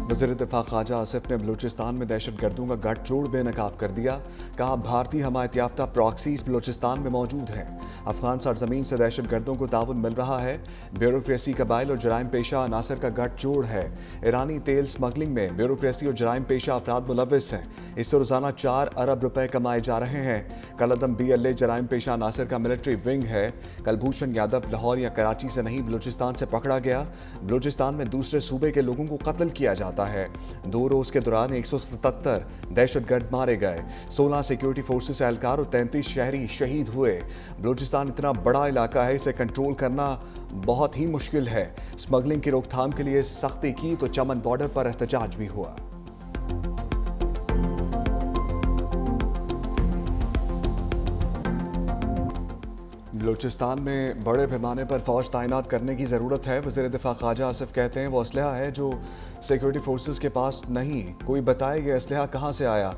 वज़ीर दिफ़ा ख्वाजा आसिफ ने बलूचिस्तान में दहशतगर्दों का गठजोड़ बेनकाब कर दिया। कहा, भारतीय हमायत याफ्ता प्रॉक्सीज बलूचिस्तान में मौजूद हैं। अफगान सरजमीन से दहशतगर्दों को ताउन मिल रहा है। ब्यूरोक्रेसी, कबाइल और जराइम पेशा अनासर का गठजोड़ है। ईरानी तेल स्मगलिंग में ब्यूरोक्रेसी और जराइम पेशा अफराद मुलविस हैं। इससे रोजाना 4 अरब रुपए कमाए जा रहे हैं। कलअदम BLA जराइम पेशा अनासर का मिलिट्री विंग है। कलभूषण यादव लाहौर या कराची से नहीं बलूचिस्तान से पकड़ा गया। बलूचिस्तान में दूसरे सूबे के लोगों को कत्ल किया जाता है। 2 रोज के दौरान 177 दहशतगर्द मारे गए। 16 सिक्योरिटी फोर्सेस एहलकार और 33 शहरी शहीद हुए। बलूचिस्तान इतना बड़ा इलाका है, इसे कंट्रोल करना बहुत ही मुश्किल है। स्मगलिंग की रोकथाम के लिए सख्ती की तो चमन बॉर्डर पर एहतजाज भी हुआ। बलूचिस्तान में बड़े पैमाने पर फौज तैनात करने की ज़रूरत है। वज़ीर दिफ़ा ख्वाजा आसिफ कहते हैं वो असलहा है जो सिक्योरिटी फोर्सेस के पास नहीं। कोई बताए ये असलहा कहाँ से आया?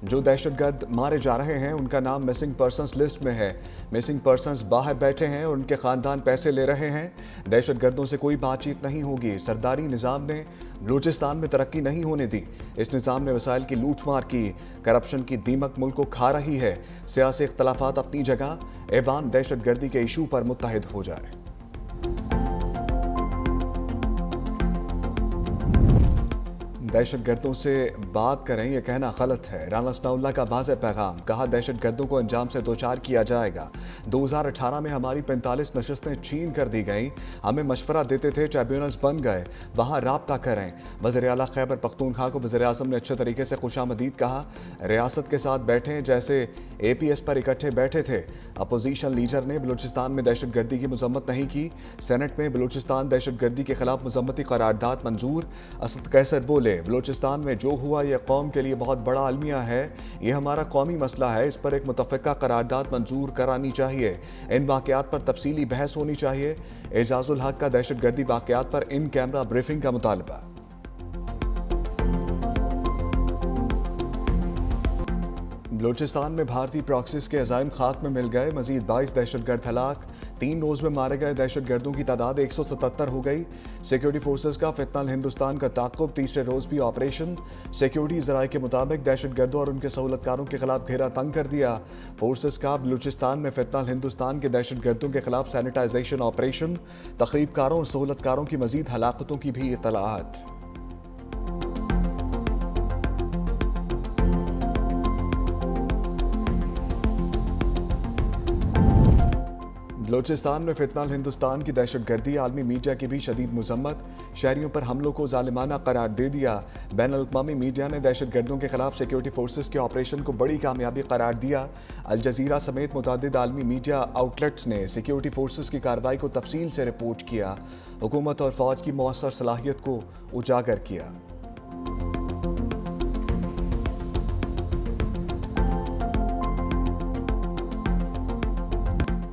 जो दहशतगर्द मारे जा रहे हैं उनका नाम मिसिंग पर्सनस लिस्ट में है। मिसिंग पर्सनस बाहर बैठे हैं और उनके ख़ानदान पैसे ले रहे हैं। दहशतगर्दों से कोई बातचीत नहीं होगी। सरदारी निज़ाम ने बलूचिस्तान में तरक्की नहीं होने दी। इस निज़ाम ने वसाइल की लूटमार की। करप्शन की दीमक मुल्क को खा रही है। सियासी इख्तलाफात अपनी जगह, ऐवान दहशतगर्दी के इशू पर मुत्तहिद हो जाए। दहशतगर्दों से बात करें यह कहना गलत है। राना सनाउल्लाह का वाज़ेह पैगाम। कहा, दहशतगर्दों को अंजाम से दोचार किया जाएगा। 2018 में हमारी 45 नशस्तें छीन कर दी गईं। हमें मशवरा देते थे, ट्रिब्यूनल्स बन गए, वहाँ राब्ता करें। वज़ीर आला खैबर पख्तूनख्वा को वज़ीर आज़म ने अच्छे तरीके से खुशामदीद कहा। रियासत के साथ बैठें जैसे APS पर इकट्ठे बैठे थे। अपोजिशन लीडर ने बलूचिस्तान में दहशतगर्दी की मजम्मत नहीं की। सेनेट में बलूचिस्तान दहशतगर्दी के खिलाफ मजम्मती करारदाद मंजूर। असद कैसर बोले, बलूचिस्तान में जो हुआ यह कौम के लिए बहुत बड़ा अलमिया है। यह हमारा कौमी मसला है। इस पर एक मुतफ़िका करारदाद मंजूर करानी चाहिए। इन वाक़यात पर तफसीली बहस होनी चाहिए। एजाजुल हक का दहशतगर्दी वाक़यात पर इन कैमरा ब्रीफिंग का मुतालबा। बलूचिस्तान में भारतीय प्रॉक्सीज के अज़ाइम खाक में मिल गए। मजीद 22 दहशतगर्द हलाक। 3 रोज में मारे गए दहशतगर्दों की तादाद 177 हो गई। सिक्योरिटी फोर्सेस का फितनल हिंदुस्तान का ताक़ुब। तीसरे रोज भी ऑपरेशन। सिक्योरिटी ज़राए के मुताबिक दहशतगर्दों और उनके सहूलतकारों के खिलाफ घेरा तंग कर दिया। फोर्सेस का बलूचिस्तान में फितनल हिंदुस्तान के दहशतगर्दों के खिलाफ सैनिटाइजेशन ऑपरेशन। तक़रीबकारों और सहूलतकारों की मजीद हलाकतों की भी इत्तलाआत। बलूचिस्तान में फितनल हिंदुस्तान की दहशतगर्दी। आलमी मीडिया की भी शदीद मजम्मत। शहरियों पर हमलों को जालिमाना करार दे दिया। बैनुल-अक़वामी मीडिया ने दहशतगर्दों के खिलाफ सिक्योरिटी फोर्सेस के ऑपरेशन को बड़ी कामयाबी करार दिया। अल जज़ीरा समेत मुतअद्दिद आलमी मीडिया आउटलेट्स ने सिक्योरिटी फोर्सेस की कार्रवाई को तफसील से रिपोर्ट किया। हुकूमत और फौज की मौसर सलाहियत को उजागर किया।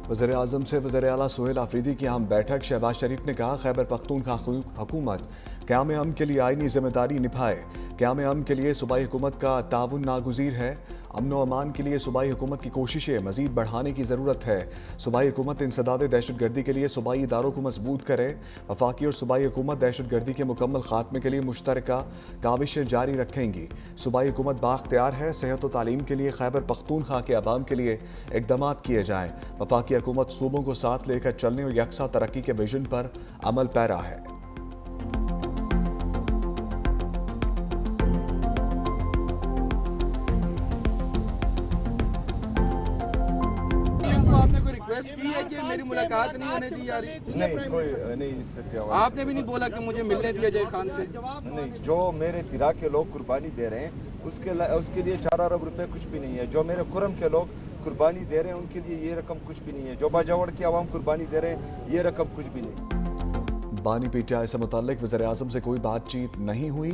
वज़ीर आज़म से वज़ीर आला सुहेल आफरीदी की अहम बैठक। शहबाज शरीफ ने कहा, खैबर पख्तूनख्वा हुकूमत क़याम अमन के लिए आईनी जिम्मेदारी निभाए। क़याम अमन के लिए सूबाई हुकूमत का ताउन नागुज़ीर है। अमन व अमान के लिए सूबाई हुकूमत की कोशिशें मज़ीद बढ़ाने की ज़रूरत है। सूबाई हुकूमत इंसदाद दहशतगर्दी के लिए सूबाई इदारों को मजबूत करे। वफाकी और सूबाई हुकूमत दहशतगर्दी के मुकम्मल खात्मे के लिए मुश्तरका काविशें जारी रखेंगी। सूबाई हुकूमत बाख्तियार है। सेहत व तालीम के लिए खैबर पख्तूनख्वा के अवाम के लिए इक़दामात किए जाएँ। वफाकी हुकूमत सूबों को साथ लेकर चलने और यकसा तरक्की के विजन पर अमल पैरा है। आपने कोई रिक्वेस्ट की है कि मेरी मुलाकात नहीं होने दी जा रही? नहीं, कोई नहीं। इससे आपने भी नहीं बोला कि मुझे मिलने दिया जाए खान से? नहीं, जो मेरे इराक के लोग कुर्बानी दे रहे हैं उसके लिए 4 अरब रुपए कुछ भी नहीं है। जो मेरे खुरम के लोग कुर्बानी दे रहे हैं उनके लिए ये रकम कुछ भी नहीं है। जो बाजावड़ की आवाम कुर्बानी दे रहे हैं ये रकम कुछ भी नहीं। बानी PTI से मुताल्लिक वज़ीर आज़म से कोई बातचीत नहीं हुई।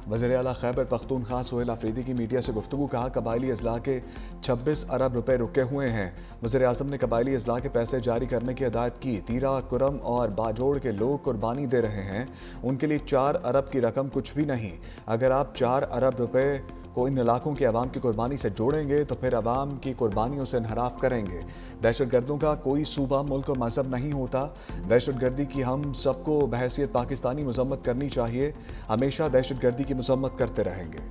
वज़ीर आला खैबर पख्तूनख्वा सुहेल आफरीदी की मीडिया से गुफ्तगू। कहा, कबायली अजला के 26 अरब रुपए रुके हुए हैं। वज़ीर आज़म ने कबायली अजला के पैसे जारी करने की हिदायत की। तीरा, कुरम और बाजोड़ के लोग कुर्बानी दे रहे हैं, उनके लिए 4 अरब की रकम कुछ भी नहीं। अगर आप 4 अरब रुपए को इन इलाकों के अवाम की कुर्बानी से जोड़ेंगे तो फिर अवाम की कुर्बानियों से इनहराफ करेंगे। दहशतगर्दों का कोई सूबा, मुल्क और मजहब नहीं होता। दहशतगर्दी की हम सबको बहैसियत पाकिस्तानी मजम्मत करनी चाहिए। हमेशा दहशतगर्दी की मजम्मत करते रहेंगे।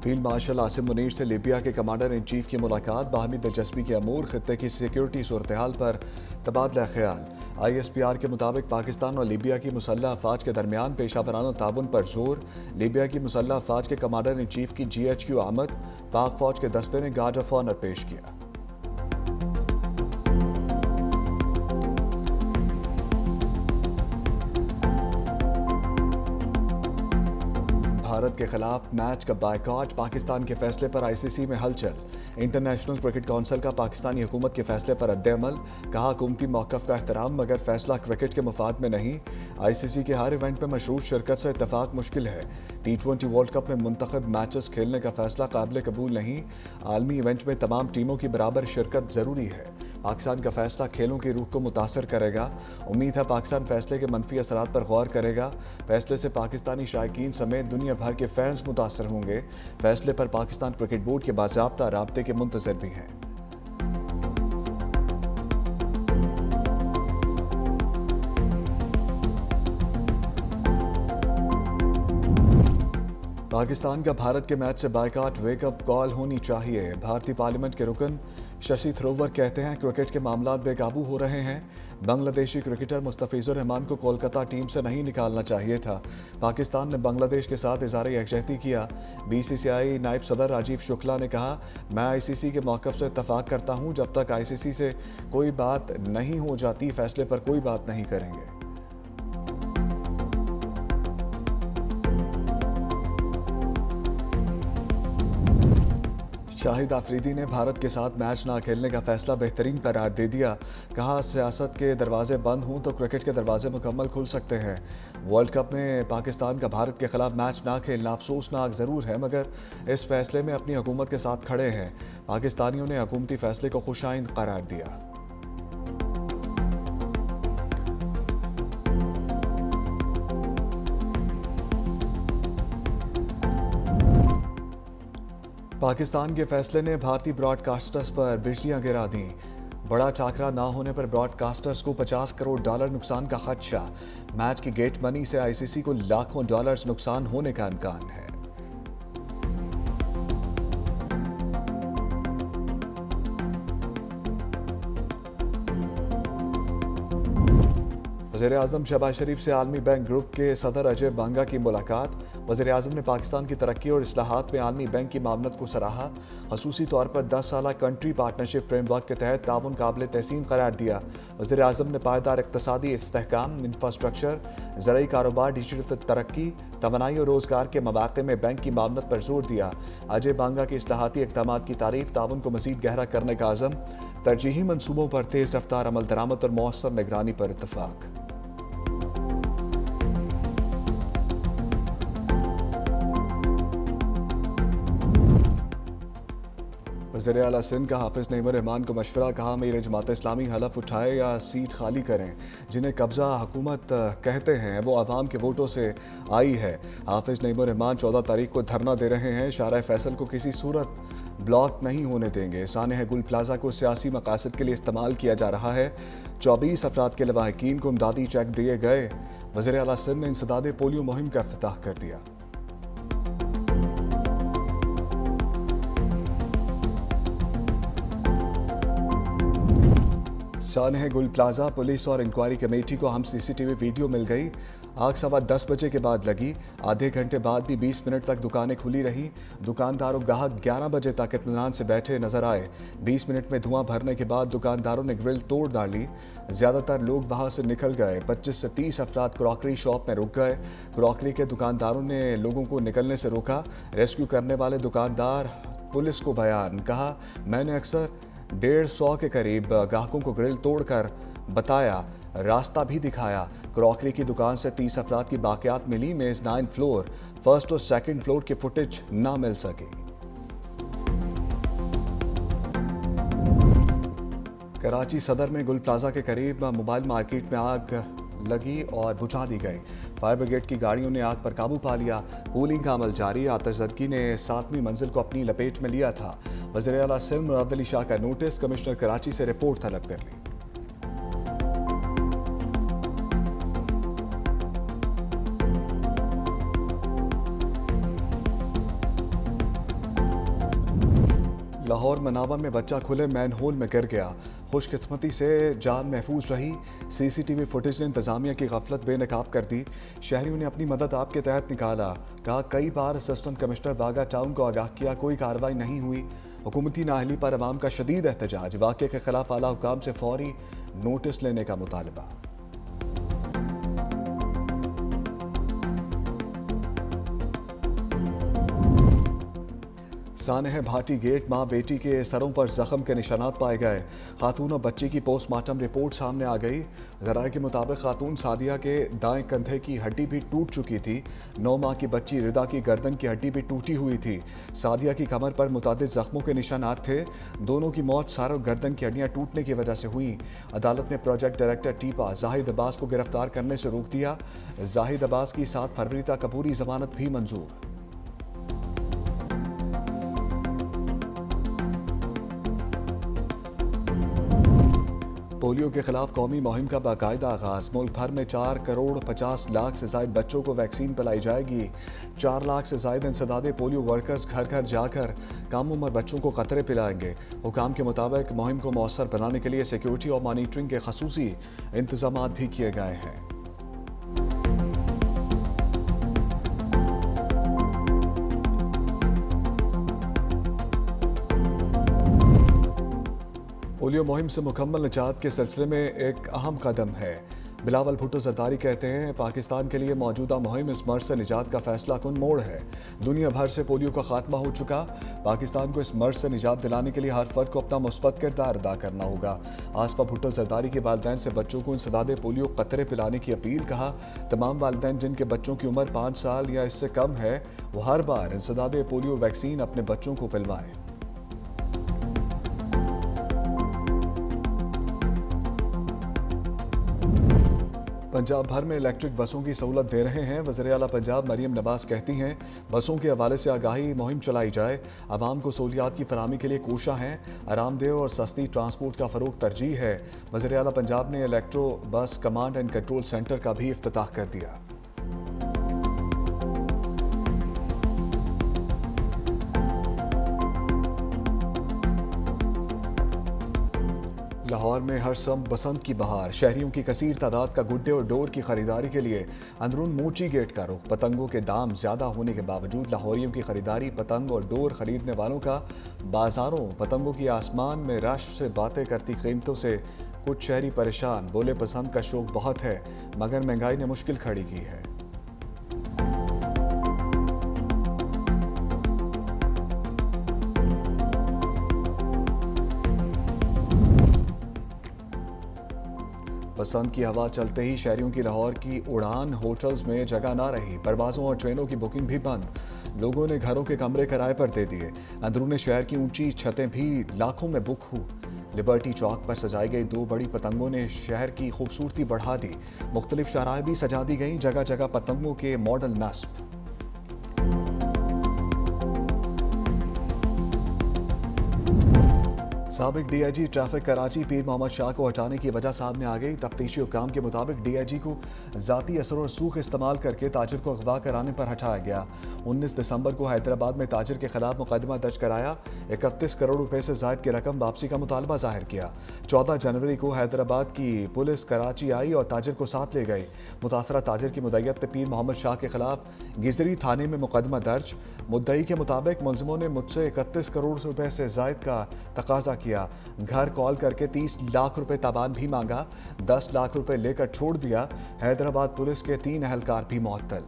फील्ड मार्शल आसिम मुनीर से लीबिया के कमांडर इन चीफ की मुलाकात, बाहमी दिलचस्पी के अमूर, खित्ते की सिक्योरिटी सूरत हाल पर तबादला ख्याल। ISPR के मुताबिक पाकिस्तान और लीबिया की मुसल्लह अफवाज के दरमियान पेशा वराना ताउन पर जोर। लीबिया की मुसल्लह अफवाज के कमांडर इन चीफ की GHQ आमद, पाक फौज के दस्ते ने गार्ड ऑफ ऑनर पेश किया। भारत के खिलाफ मैच का बायकॉट, पाकिस्तान के फैसले पर ICC में हलचल। इंटरनेशनल क्रिकेट काउंसिल का पाकिस्तानी हुकूमत के फैसले पर रद्द-ए-अमल, कहा हुकूमती मौक़िफ़ का एहतराम मगर फैसला क्रिकेट के मफाद में नहीं। ICC के हर इवेंट में मशरूत शिरकत से इत्तफाक मुश्किल है। T20 वर्ल्ड कप में मुंतखब मैचेस खेलने का फैसला काबिल कबूल नहीं। आलमी इवेंट में तमाम टीमों की बराबर शिरकत ज़रूरी है। पाकिस्तान का फैसला खेलों की रूह को मुतासर करेगा। उम्मीद है पाकिस्तान फैसले के मनफी असरात पर गौर करेगा। फैसले से पाकिस्तानी शायकीन समेत दुनिया भर के फैंस मुतासर होंगे। फैसले पर पाकिस्तान क्रिकेट बोर्ड के बाज़ाब्ता राब्ते के मुंतज़िर भी हैं। पाकिस्तान का भारत के मैच से बायकॉट वेकअप कॉल होनी चाहिए। भारतीय पार्लियामेंट के रुकन शशि थरूर कहते हैं क्रिकेट के मामलात बेकाबू हो रहे हैं। बांग्लादेशी क्रिकेटर मुस्तफिजुर रहमान को कोलकाता टीम से नहीं निकालना चाहिए था। पाकिस्तान ने बांग्लादेश के साथ इज़हार यकजहती किया। BCCI नायब सदर राजीव शुक्ला ने कहा, मैं ICC के मौक़िफ़ से इत्तफाक करता हूं। जब तक ICC से कोई बात नहीं हो जाती, फैसले पर कोई बात नहीं करेंगे। शाहिद आफरीदी ने भारत के साथ मैच ना खेलने का फैसला बेहतरीन करार दे दिया। कहा, सियासत के दरवाजे बंद हों तो क्रिकेट के दरवाजे मुकम्मल खुल सकते हैं। वर्ल्ड कप में पाकिस्तान का भारत के खिलाफ मैच ना खेलना अफसोसनाक ज़रूर है मगर इस फैसले में अपनी हुकूमत के साथ खड़े हैं। पाकिस्तानियों ने हुकूमती फैसले को खुशाइंद करार दिया। पाकिस्तान के फैसले ने भारतीय ब्रॉडकास्टर्स पर बिजलियां गिरा दी। बड़ा टाकरा ना होने पर ब्रॉडकास्टर्स को $50 करोड़ नुकसान का खदशा। मैच की गेट मनी से ICC को लाखों डॉलर्स नुकसान होने का इम्कान है। वज़ीर-ए-आज़म शहबाज शरीफ से आलमी बैंक ग्रुप के सदर अजय बांगा की मुलाकात। वज़ीर-ए-आज़म ने पाकिस्तान की तरक्की और इस्लाहात में आलमी बैंक की मामनत को सराहा। ख़ुसूसी तौर पर 10 साला कंट्री पार्टनरशिप फ्रेमवर्क के तहत ताउन काबिल तहसीन करार दिया। वज़ीर-ए-आज़म ने पायदार इक़्तिसादी इस्तेहकाम, इंफ्रास्ट्रक्चर, ज़रई कारोबार, डिजिटल तरक्की, तवानाई और रोज़गार के मौक़े में बैंक की मामनत पर जोर दिया। अजय बांगा के इस्लाहाती इक़दामात की तारीफ़, ताउन को मज़ीद गहरा करने का आज़म, तरजीही मनसूबों पर तेज़ रफ्तार अमल दरामद और मौसर निगरानी पर इत्तफ़ाक़। वज़ीर आला सिंध का हाफिज़ नईमुर रहमान को मशवरा, कहा मेरे जमात इस्लामी हलफ उठाए या सीट खाली करें। जिन्हें कब्ज़ा हुकूमत कहते हैं वो अवाम के वोटों से आई है। हाफिज़ नईमुर रहमान 14 तारीख को धरना दे रहे हैं। शारा फैसल को किसी सूरत ब्लॉक नहीं होने देंगे। सानह गुल प्लाजा को सियासी मकासद के लिए इस्तेमाल किया जा रहा है। 24 अफराद के लवाहिकीन को इमदादी चेक दिए गए। वज़ीर आला सिंध ने इंसदादे पोलियो मुहिम का इफ्तिताह कर दिया। सानह गुल प्लाजा पुलिस और इंक्वायरी कमेटी को हम CCTV वीडियो मिल गई। आग 10:15 बजे के बाद लगी। आधे घंटे बाद भी 20 मिनट तक दुकानें खुली रहीं। दुकानदार और ग्राहक 11 बजे तक इत्मीनान से बैठे नजर आए। 20 मिनट में धुआं भरने के बाद दुकानदारों ने ग्रिल तोड़ डाली। ज़्यादातर लोग वहां से निकल गए। 25 से 30 अफराद क्रॉकरी शॉप में रुक गए। क्रॉकरी के दुकानदारों ने लोगों को निकलने से रोका। रेस्क्यू करने वाले दुकानदार पुलिस को बयान, कहा मैंने अक्सर 150 के करीब ग्राहकों को ग्रिल तोड़कर बताया, रास्ता भी दिखाया। क्रॉकरी की दुकान से 30 अफराद की बाकियात मिली। मेज 9 फ्लोर, फर्स्ट और सेकंड फ्लोर की फुटेज ना मिल सकी। कराची सदर में गुल प्लाजा के करीब मोबाइल मार्केट में आग लगी और बुझा दी गई। फायर ब्रिगेड की गाड़ियों ने आग पर काबू पा लिया। कूलिंग का अमल जारी। आतिशज़दगी ने 7वीं मंजिल को अपनी लपेट में लिया था। वज़ीर आला सिंध मुराद अली शाह का नोटिस। कमिश्नर कराची से रिपोर्ट तलब कर ली। लाहौर मनावा में बच्चा खुले मैन होल में गिर गया। खुशकिस्मती से जान महफूज रही। सीसीटीवी फुटेज ने इंतजामिया की गफलत बेनकाब कर दी। शहरियों ने अपनी मदद आपके तहत निकाला। कहा कई बार असिस्टेंट कमिश्नर वागा टाउन को आगाह किया, कोई कार्रवाई नहीं हुई। हुकूमती नाअहली पर अवाम का शदीद एहतजाज। वाक़े के खिलाफ आला हुकाम से फौरी नोटिस लेने का मुतालबा। सानह भाटी गेट मां बेटी के सरों पर जख्म के निशानात पाए गए। खातून और बच्ची की पोस्टमार्टम रिपोर्ट सामने आ गई। जराये के मुताबिक खातून सादिया के दाएं कंधे की हड्डी भी टूट चुकी थी। 9 माह की बच्ची रिदा की गर्दन की हड्डी भी टूटी हुई थी। सादिया की कमर पर मुतादिद जख्मों के निशानात थे। दोनों की मौत सर और गर्दन की हड्डियां टूटने की वजह से हुई। अदालत ने प्रोजेक्ट डायरेक्टर टीपा जाहिद अब्बास को गिरफ्तार करने से रोक दिया। जाहिद अब्बास की 7 फरवरी तक अबूरी जमानत भी मंजूर। पोलियो के खिलाफ कौमी मुहिम का बाकायदा आगाज। मुल्क भर में 4 करोड़ 50 लाख से ज्यादा बच्चों को वैक्सीन पिलाई जाएगी। 4 लाख से ज्यादा इंसदादे पोलियो वर्कर्स घर घर जाकर कम उम्र बच्चों को कतरे पिलाएंगे। हुकाम के मुताबिक मुहिम को मौसर बनाने के लिए सिक्योरिटी और मॉनिटरिंग के खसूसी इंतजाम भी किए गए हैं। पोलियो मुहिम से मुकम्मल निजात के सिलसिले में एक अहम कदम है। बिलावल भुट्टो जरदारी कहते हैं पाकिस्तान के लिए मौजूदा मुहिम इस मर्ज से निजात का फैसला कुन मोड़ है। दुनिया भर से पोलियो का खात्मा हो चुका। पाकिस्तान को इस मर्ज से निजात दिलाने के लिए हर फर्द को अपना मुस्बत किरदार अदा करना होगा। आसपा भुट्टो जरदारी के वालिदैन से बच्चों को इंसदादे पोलियो कतरे पिलाने की अपील। कहा तमाम वालिदैन जिनके बच्चों की उम्र 5 साल या इससे कम है वो हर बार इंसदादे पोलियो वैक्सीन अपने बच्चों को पिलवाएं। पंजाब भर में इलेक्ट्रिक बसों की सहूलत दे रहे हैं। वज़ीर आला पंजाब मरियम नवाज कहती हैं बसों के हवाले से आगाही मुहिम चलाई जाए। आवाम को सहूलियात की फराहमी के लिए कोशा हैं। आरामदेह और सस्ती ट्रांसपोर्ट का फ़रोग तरजीह है। वज़ीर आला पंजाब ने इलेक्ट्रो बस कमांड एंड कंट्रोल सेंटर का भी इफ्तिताह कर दिया। लाहौर में हर सम बसंत की बहार। शहरियों की कसीर तादाद का गुड्डे और डोर की खरीदारी के लिए अंदरून मोची गेट का रुख। पतंगों के दाम ज्यादा होने के बावजूद लाहौरियों की खरीदारी। पतंग और डोर खरीदने वालों का बाजारों पतंगों की आसमान में रश से बातें करती कीमतों से कुछ शहरी परेशान। बोले पसंद का शौक बहुत है मगर महंगाई ने मुश्किल खड़ी की है। बसंत की हवा चलते ही शहरियों की लाहौर की उड़ान होटल्स में जगह ना रही। परवाज़ों और ट्रेनों की बुकिंग भी बंद। लोगों ने घरों के कमरे किराए पर दे दिए। अंदरूनी शहर की ऊंची छतें भी लाखों में बुक हुई। लिबर्टी चौक पर सजाई गई 2 बड़ी पतंगों ने शहर की खूबसूरती बढ़ा दी। मुख्तलिफ शाहराएं भी सजा दी गईं। जगह जगह पतंगों के मॉडल नस्ब। साबिक डीआईजी ट्रैफिक कराची पीर मोहम्मद शाह को हटाने की वजह सामने आ गई। तफ्तीशी हुकाम के मुताबिक डीआईजी को जाती असर और सूख इस्तेमाल करके ताजिर को अगवा कराने पर हटाया गया। 19 दिसंबर को हैदराबाद में ताजिर के खिलाफ मुकदमा दर्ज कराया। 31 करोड़ रुपए से जायद की रकम वापसी का मुतालबा जाहिर किया। 14 जनवरी को हैदराबाद की पुलिस कराची आई और ताजिर को साथ ले गई। मुतासरा ताजिर की मुद्दईयत पे पीर मोहम्मद शाह के खिलाफ गिजरी थाने में मुकदमा दर्ज। मुद्दई के मुताबिक मुलजिमों ने मुझसे 31 करोड़ रुपए से जायद का तकाजा किया। घर कॉल करके 30 लाख रुपए ताबान भी मांगा। 10 लाख रुपए लेकर छोड़ दिया। हैदराबाद पुलिस के 3 अहलकार भी मुअत्तल।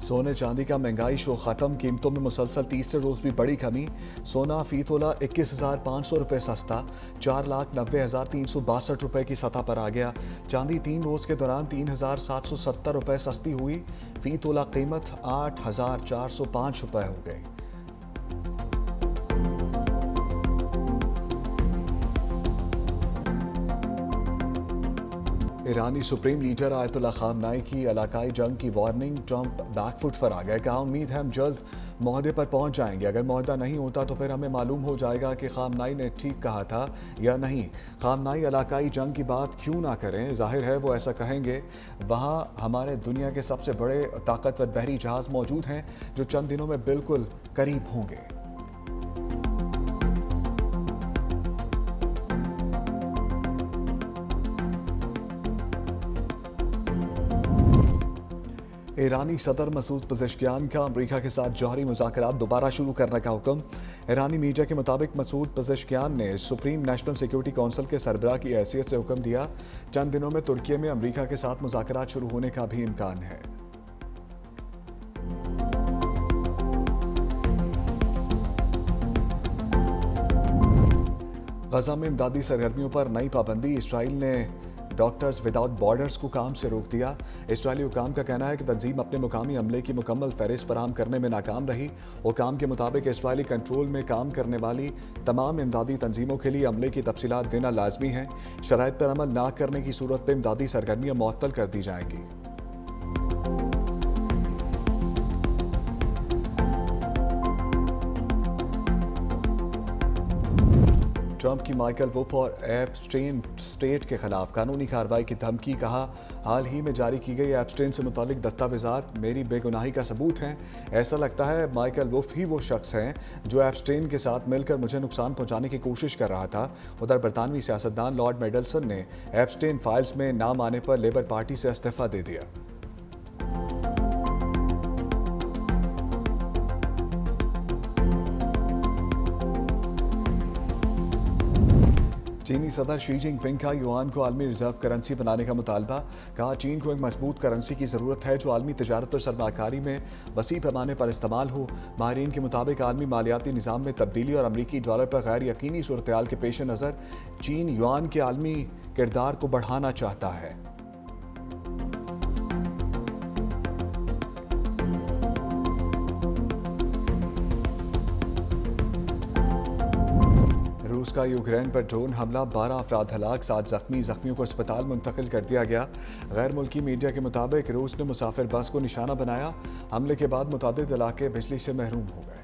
सोने चांदी का महंगाई शो खत्म। कीमतों में मुसलसल तीसरे रोज भी बड़ी कमी। सोना फी तोला 21,500 रुपये सस्ता 4,90,362 रुपये की सतह पर आ गया। चांदी 3 रोज के दौरान 3,770 रुपये सस्ती हुई। फी तोला कीमत 8,405 रुपये हो गई। ईरानी सुप्रीम लीडर आयतुल्ला खामनाई की इलाकाई जंग की वार्निंग, ट्रंप बैकफुट पर आ गए। कहा उम्मीद है हम जल्द मुआहदे पर पहुंच जाएंगे। अगर मुआहदा नहीं होता तो फिर हमें मालूम हो जाएगा कि खामनाई ने ठीक कहा था या नहीं। खामनाई इलाकाई जंग की बात क्यों ना करें, जाहिर है वो ऐसा कहेंगे। वहाँ हमारे दुनिया के सबसे बड़े ताकतवर बहरी जहाज़ मौजूद हैं जो चंद दिनों में बिल्कुल करीब होंगे। ईरानी सदर मसूद पज़ेश्कियान का अमेरिका के साथ जौहरी मुज़ाकरात दोबारा शुरू करने का हुक्म। ईरानी मीडिया के मुताबिक मसूद पज़ेश्कियान ने सुप्रीम नेशनल सिक्योरिटी काउंसिल के सरबराह की हैसियत से हुक्म दिया। चंद दिनों में तुर्की में अमेरिका के साथ मुज़ाकरात शुरू होने का भी इम्कान है। गजा में इमदादी सरगर्मियों पर नई पाबंदी। इसराइल ने डॉक्टर्स विदाउट बॉर्डर्स को काम से रोक दिया। इसराइली हुकाम का कहना है कि तंजीम अपने मुकामी अमले की मुकम्मल फहरिस्त फराहम करने में नाकाम रही। हुकाम के मुताबिक इसराइली कंट्रोल में काम करने वाली तमाम इमदादी तंजीमों के लिए अमले की तफसीलात देना लाजमी है। शराइत पर अमल ना करने की सूरत में इमदादी सरगर्मियाँ मुअत्तल कर दी जाएंगी। ट्रंप की माइकल वुल्फ और एप्स्टेन स्टेट के खिलाफ कानूनी कार्रवाई की धमकी। कहा हाल ही में जारी की गई एप्स्टेन से मुतालिक दस्तावेजात मेरी बेगुनाही का सबूत हैं। ऐसा लगता है माइकल वुल्फ ही वो शख्स हैं जो एप्स्टेन के साथ मिलकर मुझे नुकसान पहुंचाने की कोशिश कर रहा था। उधर बरतानवी सियासतदान लॉर्ड मेडल्सन ने एप्स्टेन फाइल्स में नाम आने पर लेबर पार्टी से इस्तीफा दे दिया। चीनी सदर शी जिनपिंग का युआन को आलमी रिजर्व करेंसी बनाने का मुतालबा। कहा चीन को एक मजबूत करेंसी की ज़रूरत है जो आलमी तजारत और सरमाकारी में वसी पैमाने पर इस्तेमाल हो। माहिरीन के मुताबिक आलमी मालियाती निज़ाम में तब्दीली और अमरीकी डॉलर पर गैर यकीनी सूरत-ए-हाल के पेश नज़र चीन युआन के आलमी किरदार को बढ़ाना चाहता है। रूस का यूक्रेन पर ड्रोन हमला, 12 अफराद हलाक, 7 जख्मियों को अस्पताल मुंतकिल कर दिया गया। गैर मुल्की मीडिया के मुताबिक रूस ने मुसाफिर बस को निशाना बनाया। हमले के बाद मुतादिद इलाके बिजली से महरूम हो गए।